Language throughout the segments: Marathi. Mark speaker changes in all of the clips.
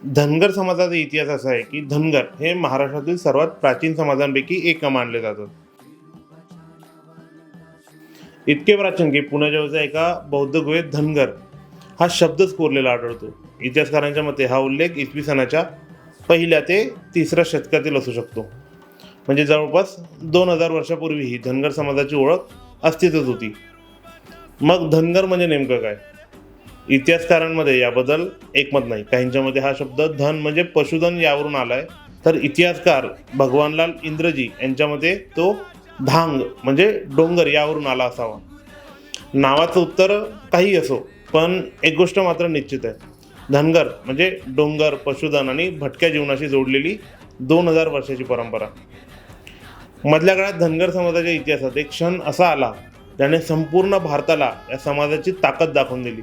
Speaker 1: धनगर समाजाचा इतिहास असा आहे की धनगर हे महाराष्ट्रातील सर्वात प्राचीन समाजांपैकी एक मानले जातात. इतके प्राचीन की पुण्याजवळच्या एका बौद्ध गुहेत धनगर हा शब्दच कोरलेला आढळतो. इतिहासकारांच्या मते हा उल्लेख इसवी सनाच्या पहिल्या ते तिसऱ्या शतकातील असू शकतो. म्हणजे जवळपास 2000 वर्षापूर्वी ही धनगर समाजाची ओळख अस्तित्वात होती. मग धनगर म्हणजे नेमकं काय? इतिहासकारांमध्ये याबद्दल एकमत नाही. काहींच्या मते हा शब्द धन म्हणजे पशुधन यावरून आलाय, तर इतिहासकार भगवानलाल इंद्रजी यांच्या मते तो धांग म्हणजे डोंगर यावरून आला असावा. नावाचं उत्तर काही असो, पण एक गोष्ट मात्र निश्चित आहे, धनगर म्हणजे डोंगर, पशुधन आणि भटक्या जीवनाशी जोडलेली 2000 वर्षाची परंपरा. मधल्या काळात धनगर समाजाच्या इतिहासात एक क्षण असा आला ज्याने संपूर्ण भारताला या समाजाची ताकद दाखवून दिली.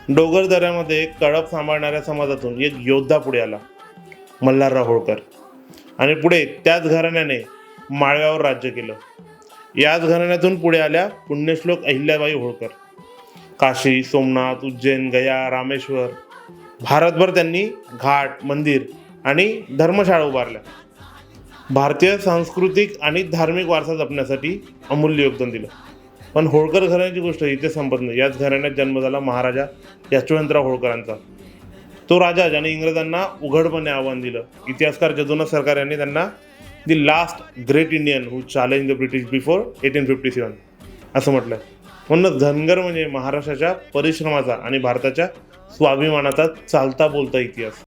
Speaker 1: डोंगर दऱ्यामध्ये कळप सांभाळणाऱ्या समाजातून एक योद्धा पुढे आला, मल्हारराव होळकर. आणि पुढे त्याच घराण्याने माळव्यावर राज्य केलं. याच घराण्यातून पुढे आल्या पुण्यश्लोक अहिल्याबाई होळकर. काशी, सोमनाथ, उज्जैन, गया, रामेश्वर, भारतभर त्यांनी घाट, मंदिर आणि धर्मशाळा उभारल्या. भारतीय सांस्कृतिक आणि धार्मिक वारसा जपण्यासाठी अमूल्य योगदान दिलं. पण होळकर घराण्याची गोष्ट इथे संपत नाही. याच घराण्यात जन्म झाला महाराजा यशवंतराव होळकरांचा. तो राजा ज्याने इंग्रजांना उघडपणे आव्हान दिलं. इतिहासकार जदुनाथ सरकार यांनी त्यांना दी last great Indian who challenge the British before 1857 असं म्हटलं. म्हणून धनगर म्हणजे महाराष्ट्राच्या परिश्रमाचा आणि भारताच्या स्वाभिमानाचा चालता बोलता इतिहास.